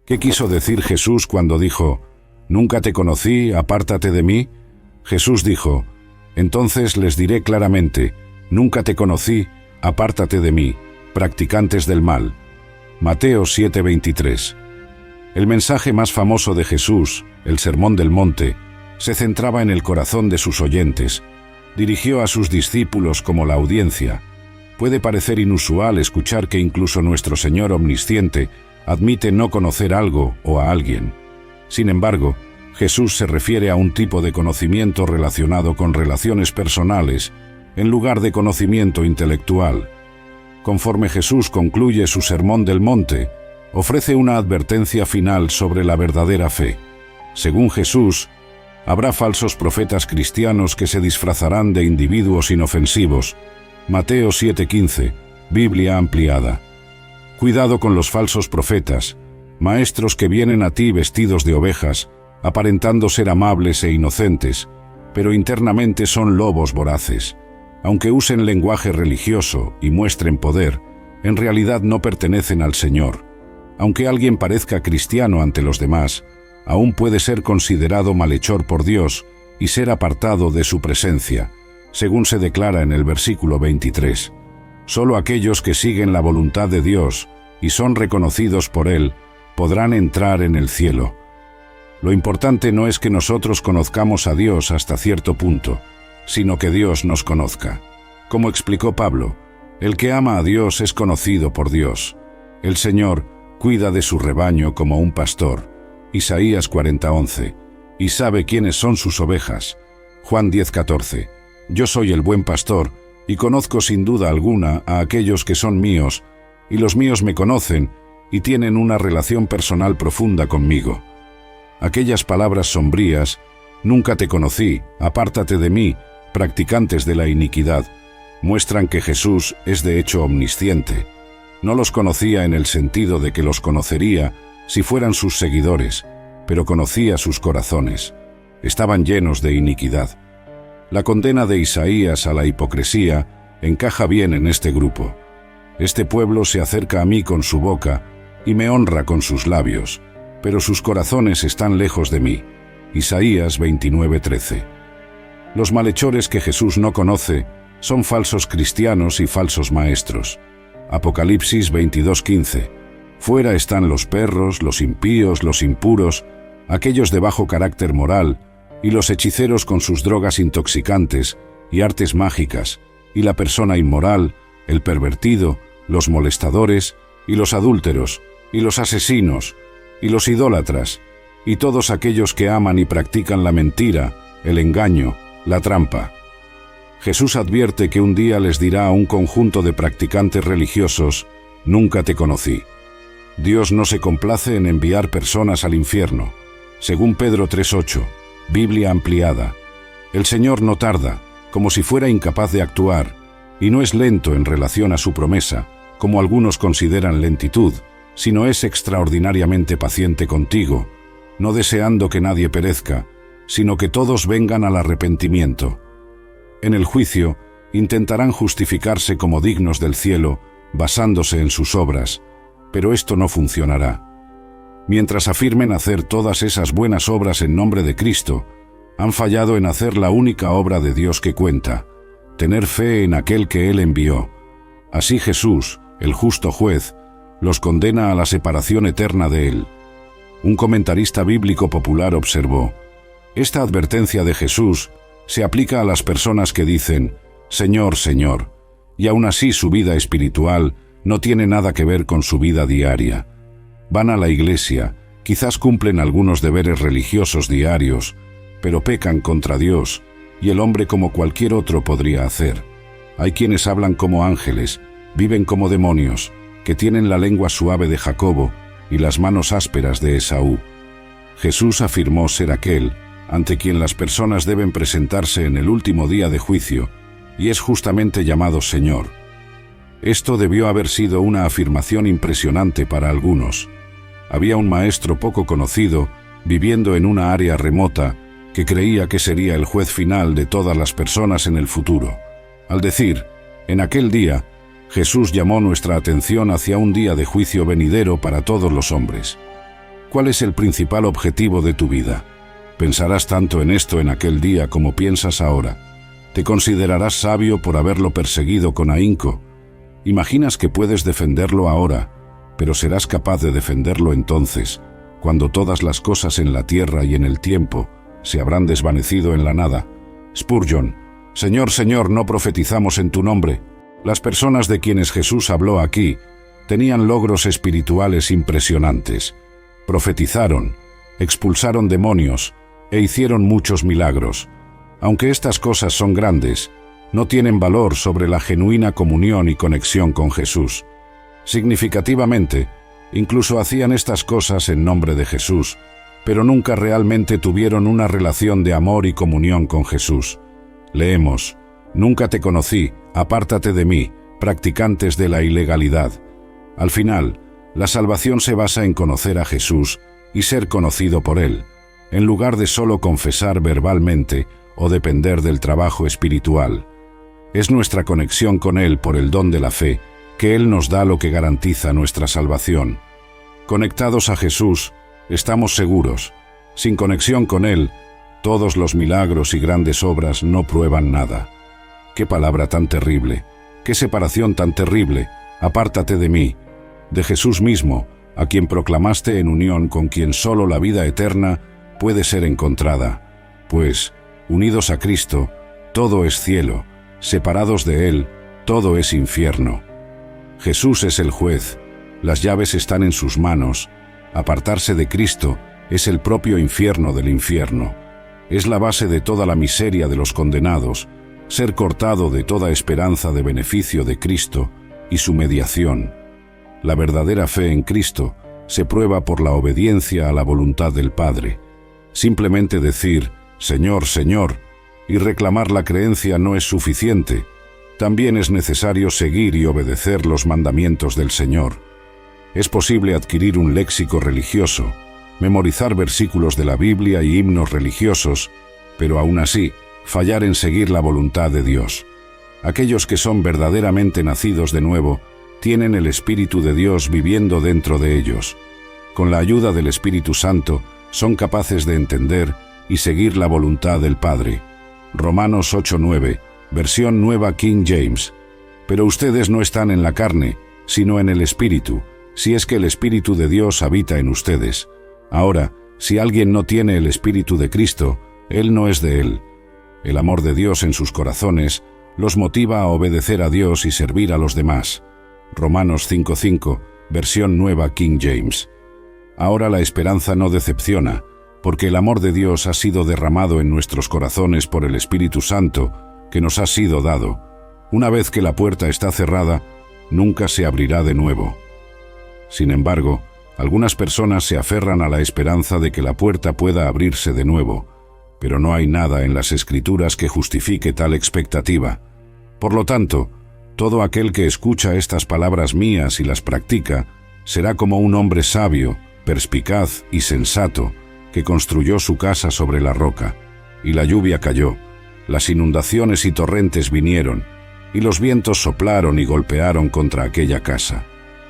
¿Qué quiso decir Jesús cuando dijo, «Nunca te conocí, apártate de mí»? Jesús dijo, «Entonces les diré claramente, nunca te conocí, apártate de mí, practicantes del mal». Mateo 7:23. El mensaje más famoso de Jesús, el Sermón del Monte, se centraba en el corazón de sus oyentes. Dirigió a sus discípulos como la audiencia. Puede parecer inusual escuchar que incluso nuestro Señor omnisciente admite no conocer algo o a alguien. Sin embargo, Jesús se refiere a un tipo de conocimiento relacionado con relaciones personales, en lugar de conocimiento intelectual. Conforme Jesús concluye su Sermón del Monte, ofrece una advertencia final sobre la verdadera fe. Según Jesús, habrá falsos profetas cristianos que se disfrazarán de individuos inofensivos. Mateo 7:15, Biblia ampliada. Cuidado con los falsos profetas, maestros que vienen a ti vestidos de ovejas, aparentando ser amables e inocentes, pero internamente son lobos voraces. Aunque usen lenguaje religioso y muestren poder, en realidad no pertenecen al Señor. Aunque alguien parezca cristiano ante los demás, aún puede ser considerado malhechor por Dios y ser apartado de su presencia, según se declara en el versículo 23. Solo aquellos que siguen la voluntad de Dios y son reconocidos por Él podrán entrar en el cielo. Lo importante no es que nosotros conozcamos a Dios hasta cierto punto, sino que Dios nos conozca. Como explicó Pablo, el que ama a Dios es conocido por Dios. El Señor cuida de su rebaño como un pastor. Isaías 40:11. Y sabe quiénes son sus ovejas. Juan 10:14. Yo soy el buen pastor, y conozco sin duda alguna a aquellos que son míos, y los míos me conocen, y tienen una relación personal profunda conmigo. Aquellas palabras sombrías, «Nunca te conocí, apártate de mí», practicantes de la iniquidad, muestran que Jesús es de hecho omnisciente. No los conocía en el sentido de que los conocería si fueran sus seguidores, pero conocía sus corazones. Estaban llenos de iniquidad. La condena de Isaías a la hipocresía encaja bien en este grupo. Este pueblo se acerca a mí con su boca y me honra con sus labios, pero sus corazones están lejos de mí. Isaías 29:13. Los malhechores que Jesús no conoce son falsos cristianos y falsos maestros. Apocalipsis 22:15. Fuera están los perros, los impíos, los impuros, aquellos de bajo carácter moral, y los hechiceros con sus drogas intoxicantes y artes mágicas, y la persona inmoral, el pervertido, los molestadores, y los adúlteros, y los asesinos, y los idólatras, y todos aquellos que aman y practican la mentira, el engaño, la trampa. Jesús advierte que un día les dirá a un conjunto de practicantes religiosos, «Nunca te conocí». Dios no se complace en enviar personas al infierno. Según Pedro 3:8, Biblia ampliada, el Señor no tarda, como si fuera incapaz de actuar, y no es lento en relación a su promesa, como algunos consideran lentitud, sino es extraordinariamente paciente contigo, no deseando que nadie perezca, sino que todos vengan al arrepentimiento. En el juicio, intentarán justificarse como dignos del cielo, basándose en sus obras, pero esto no funcionará. Mientras afirmen hacer todas esas buenas obras en nombre de Cristo, han fallado en hacer la única obra de Dios que cuenta, tener fe en aquel que Él envió. Así Jesús, el justo juez, los condena a la separación eterna de Él. Un comentarista bíblico popular observó, «Esta advertencia de Jesús se aplica a las personas que dicen, Señor, Señor, y aún así su vida espiritual no tiene nada que ver con su vida diaria. Van a la iglesia, quizás cumplen algunos deberes religiosos diarios, pero pecan contra Dios, y el hombre como cualquier otro podría hacer. Hay quienes hablan como ángeles, viven como demonios, que tienen la lengua suave de Jacobo y las manos ásperas de Esaú». Jesús afirmó ser aquel ante quien las personas deben presentarse en el último día de juicio, y es justamente llamado Señor. Esto debió haber sido una afirmación impresionante para algunos. Había un maestro poco conocido, viviendo en una área remota, que creía que sería el juez final de todas las personas en el futuro. Al decir, en aquel día, Jesús llamó nuestra atención hacia un día de juicio venidero para todos los hombres. ¿Cuál es el principal objetivo de tu vida? ¿Pensarás tanto en esto en aquel día como piensas ahora? ¿Te considerarás sabio por haberlo perseguido con ahínco? ¿Imaginas que puedes defenderlo ahora, pero serás capaz de defenderlo entonces, cuando todas las cosas en la tierra y en el tiempo se habrán desvanecido en la nada? Spurgeon: Señor, Señor, ¿no profetizamos en tu nombre? Las personas de quienes Jesús habló aquí tenían logros espirituales impresionantes. Profetizaron, expulsaron demonios e hicieron muchos milagros. Aunque estas cosas son grandes, no tienen valor sobre la genuina comunión y conexión con Jesús. Significativamente, incluso hacían estas cosas en nombre de Jesús, pero nunca realmente tuvieron una relación de amor y comunión con Jesús. Leemos: Nunca te conocí, apártate de mí, practicantes de la ilegalidad. Al final, la salvación se basa en conocer a Jesús y ser conocido por Él, en lugar de solo confesar verbalmente o depender del trabajo espiritual. Es nuestra conexión con Él por el don de la fe que Él nos da lo que garantiza nuestra salvación. Conectados a Jesús, estamos seguros. Sin conexión con Él, todos los milagros y grandes obras no prueban nada. ¡Qué palabra tan terrible! ¡Qué separación tan terrible! Apártate de mí, de Jesús mismo, a quien proclamaste en unión con quien solo la vida eterna puede ser encontrada. Pues, unidos a Cristo, todo es cielo; separados de Él, todo es infierno. Jesús es el juez, las llaves están en sus manos. Apartarse de Cristo es el propio infierno del infierno. Es la base de toda la miseria de los condenados, ser cortado de toda esperanza de beneficio de Cristo y su mediación. La verdadera fe en Cristo se prueba por la obediencia a la voluntad del Padre. Simplemente decir «Señor, Señor» y reclamar la creencia no es suficiente. También es necesario seguir y obedecer los mandamientos del Señor. Es posible adquirir un léxico religioso, memorizar versículos de la Biblia y himnos religiosos, pero aún así, fallar en seguir la voluntad de Dios. Aquellos que son verdaderamente nacidos de nuevo tienen el Espíritu de Dios viviendo dentro de ellos. Con la ayuda del Espíritu Santo son capaces de entender y seguir la voluntad del Padre. Romanos 8:9, versión Nueva King James. Pero ustedes no están en la carne, sino en el Espíritu, si es que el Espíritu de Dios habita en ustedes. Ahora, si alguien no tiene el Espíritu de Cristo, él no es de él. El amor de Dios en sus corazones los motiva a obedecer a Dios y servir a los demás. Romanos 5:5, versión Nueva King James. Ahora la esperanza no decepciona, porque el amor de Dios ha sido derramado en nuestros corazones por el Espíritu Santo que nos ha sido dado. Una vez que la puerta está cerrada, nunca se abrirá de nuevo. Sin embargo, algunas personas se aferran a la esperanza de que la puerta pueda abrirse de nuevo, pero no hay nada en las Escrituras que justifique tal expectativa. Por lo tanto, todo aquel que escucha estas palabras mías y las practica, será como un hombre sabio, perspicaz y sensato, que construyó su casa sobre la roca, y la lluvia cayó, las inundaciones y torrentes vinieron, y los vientos soplaron y golpearon contra aquella casa.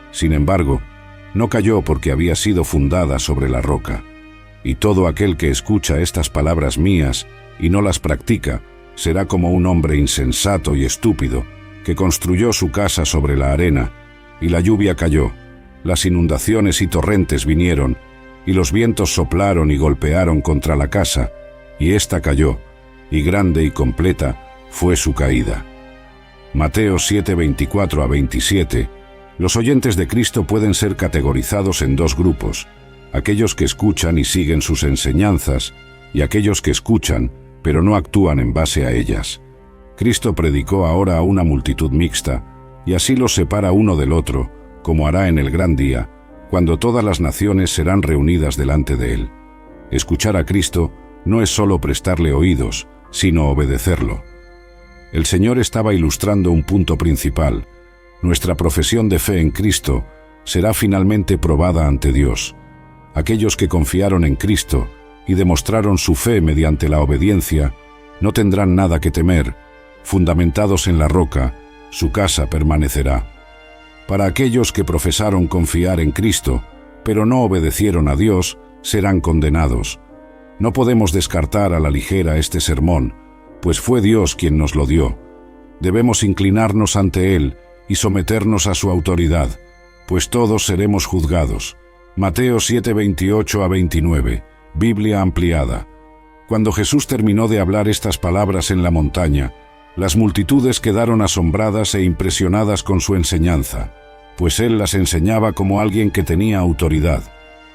Sin embargo, no cayó porque había sido fundada sobre la roca. Y todo aquel que escucha estas palabras mías y no las practica, será como un hombre insensato y estúpido, que construyó su casa sobre la arena, y la lluvia cayó, las inundaciones y torrentes vinieron, y los vientos soplaron y golpearon contra la casa, y ésta cayó, y grande y completa fue su caída. Mateo 7:24-27. Los oyentes de Cristo pueden ser categorizados en dos grupos: aquellos que escuchan y siguen sus enseñanzas, y aquellos que escuchan, pero no actúan en base a ellas. Cristo predicó ahora a una multitud mixta, y así los separa uno del otro, como hará en el gran día, cuando todas las naciones serán reunidas delante de Él. Escuchar a Cristo no es solo prestarle oídos, sino obedecerlo. El Señor estaba ilustrando un punto principal. Nuestra profesión de fe en Cristo será finalmente probada ante Dios. Aquellos que confiaron en Cristo y demostraron su fe mediante la obediencia, no tendrán nada que temer. Fundamentados en la roca, su casa permanecerá. Para aquellos que profesaron confiar en Cristo, pero no obedecieron a Dios, serán condenados. No podemos descartar a la ligera este sermón, pues fue Dios quien nos lo dio. Debemos inclinarnos ante Él y someternos a su autoridad, pues todos seremos juzgados. Mateo 7:28-29, Biblia ampliada. Cuando Jesús terminó de hablar estas palabras en la montaña, las multitudes quedaron asombradas e impresionadas con su enseñanza, pues Él las enseñaba como alguien que tenía autoridad,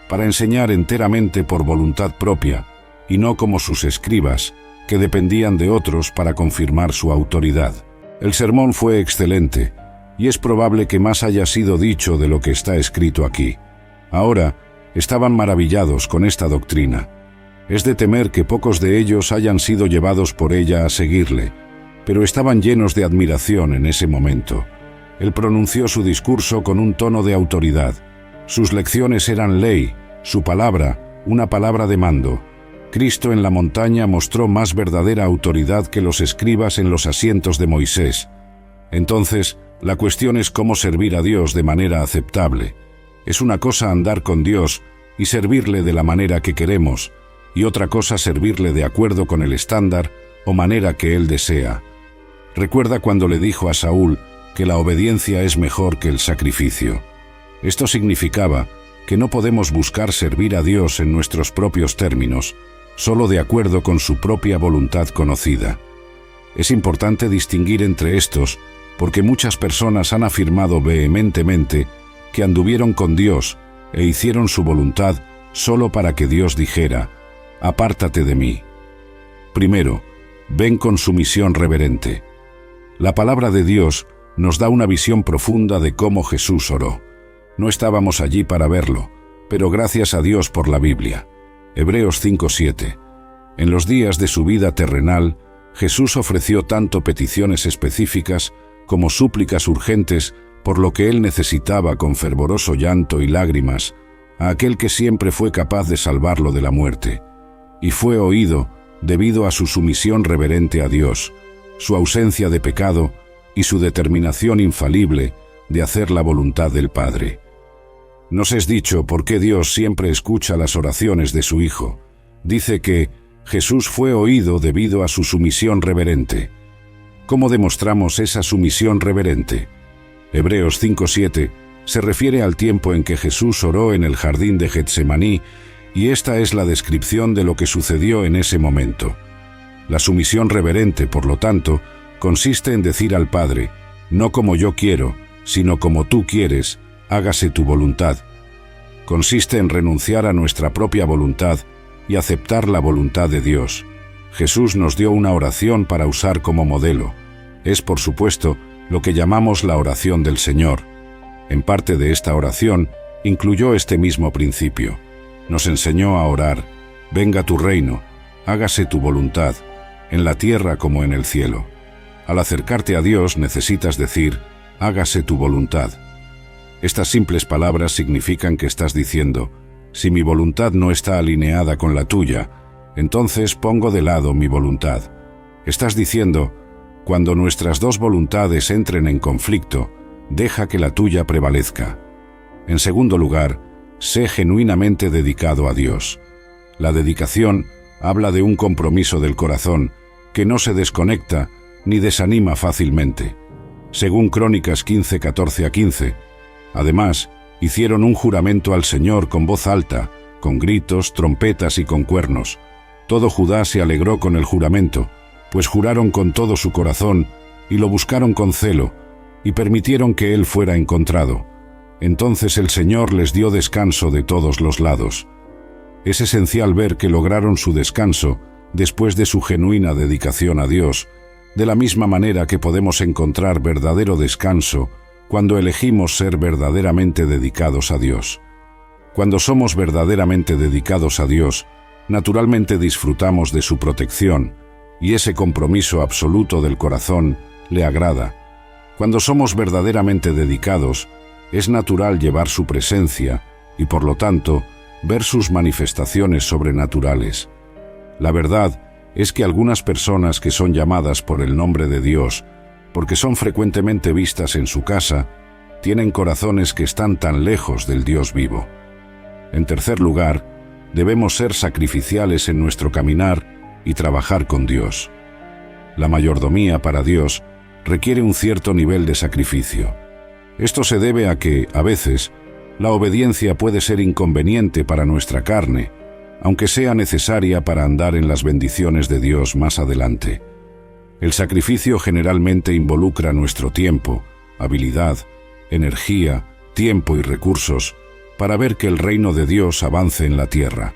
para enseñar enteramente por voluntad propia, y no como sus escribas, que dependían de otros para confirmar su autoridad. El sermón fue excelente, y es probable que más haya sido dicho de lo que está escrito aquí. Ahora, estaban maravillados con esta doctrina. Es de temer que pocos de ellos hayan sido llevados por ella a seguirle, pero estaban llenos de admiración en ese momento. Él pronunció su discurso con un tono de autoridad. Sus lecciones eran ley, su palabra, una palabra de mando. Cristo en la montaña mostró más verdadera autoridad que los escribas en los asientos de Moisés. Entonces, la cuestión es cómo servir a Dios de manera aceptable. Es una cosa andar con Dios y servirle de la manera que queremos, y otra cosa servirle de acuerdo con el estándar o manera que Él desea. Recuerda cuando le dijo a Saúl que la obediencia es mejor que el sacrificio. Esto significaba que no podemos buscar servir a Dios en nuestros propios términos, solo de acuerdo con su propia voluntad conocida. Es importante distinguir entre estos, porque muchas personas han afirmado vehementemente que anduvieron con Dios e hicieron su voluntad solo para que Dios dijera: «Apártate de mí». Primero, ven con sumisión reverente. La palabra de Dios nos da una visión profunda de cómo Jesús oró. No estábamos allí para verlo, pero gracias a Dios por la Biblia. Hebreos 5:7. En los días de su vida terrenal, Jesús ofreció tanto peticiones específicas como súplicas urgentes por lo que él necesitaba con fervoroso llanto y lágrimas, a aquel que siempre fue capaz de salvarlo de la muerte. Y fue oído debido a su sumisión reverente a Dios, su ausencia de pecado y su determinación infalible de hacer la voluntad del Padre. Nos es dicho por qué Dios siempre escucha las oraciones de su Hijo. Dice que Jesús fue oído debido a su sumisión reverente. ¿Cómo demostramos esa sumisión reverente? Hebreos 5:7 se refiere al tiempo en que Jesús oró en el jardín de Getsemaní, y esta es la descripción de lo que sucedió en ese momento. La sumisión reverente, por lo tanto, consiste en decir al Padre: no como yo quiero, sino como tú quieres, hágase tu voluntad. Consiste en renunciar a nuestra propia voluntad y aceptar la voluntad de Dios. Jesús nos dio una oración para usar como modelo. Es, por supuesto, lo que llamamos la oración del Señor. En parte de esta oración incluyó este mismo principio. Nos enseñó a orar: venga tu reino, hágase tu voluntad, en la tierra como en el cielo. Al acercarte a Dios necesitas decir: hágase tu voluntad. Estas simples palabras significan que estás diciendo: si mi voluntad no está alineada con la tuya, entonces pongo de lado mi voluntad. Estás diciendo: cuando nuestras dos voluntades entren en conflicto, deja que la tuya prevalezca. En segundo lugar, sé genuinamente dedicado a Dios. La dedicación habla de un compromiso del corazón que no se desconecta ni desanima fácilmente. Según Crónicas 15:14-15, además, hicieron un juramento al Señor con voz alta, con gritos, trompetas y con cuernos. Todo Judá se alegró con el juramento, pues juraron con todo su corazón y lo buscaron con celo, y permitieron que él fuera encontrado. Entonces el Señor les dio descanso de todos los lados. Es esencial ver que lograron su descanso después de su genuina dedicación a Dios, de la misma manera que podemos encontrar verdadero descanso cuando elegimos ser verdaderamente dedicados a Dios. Cuando somos verdaderamente dedicados a Dios, naturalmente disfrutamos de su protección, y ese compromiso absoluto del corazón le agrada. Cuando somos verdaderamente dedicados, es natural llevar su presencia y, por lo tanto, ver sus manifestaciones sobrenaturales. La verdad es que algunas personas que son llamadas por el nombre de Dios, porque son frecuentemente vistas en su casa, tienen corazones que están tan lejos del Dios vivo. En tercer lugar, debemos ser sacrificiales en nuestro caminar y trabajar con Dios. La mayordomía para Dios requiere un cierto nivel de sacrificio. Esto se debe a que, a veces, la obediencia puede ser inconveniente para nuestra carne, aunque sea necesaria para andar en las bendiciones de Dios más adelante. El sacrificio generalmente involucra nuestro tiempo, habilidad, energía, tiempo y recursos para ver que el reino de Dios avance en la tierra.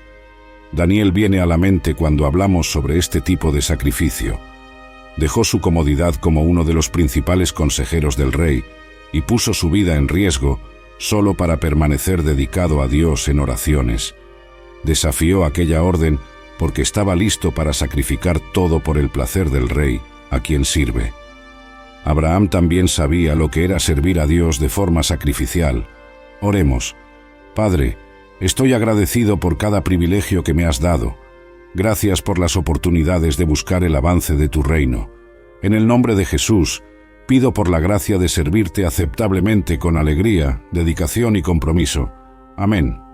Daniel viene a la mente cuando hablamos sobre este tipo de sacrificio. Dejó su comodidad como uno de los principales consejeros del rey y puso su vida en riesgo solo para permanecer dedicado a Dios en oraciones. Desafió aquella orden porque estaba listo para sacrificar todo por el placer del rey, a quien sirve. Abraham también sabía lo que era servir a Dios de forma sacrificial. Oremos. Padre, estoy agradecido por cada privilegio que me has dado. Gracias por las oportunidades de buscar el avance de tu reino. En el nombre de Jesús, pido por la gracia de servirte aceptablemente con alegría, dedicación y compromiso. Amén.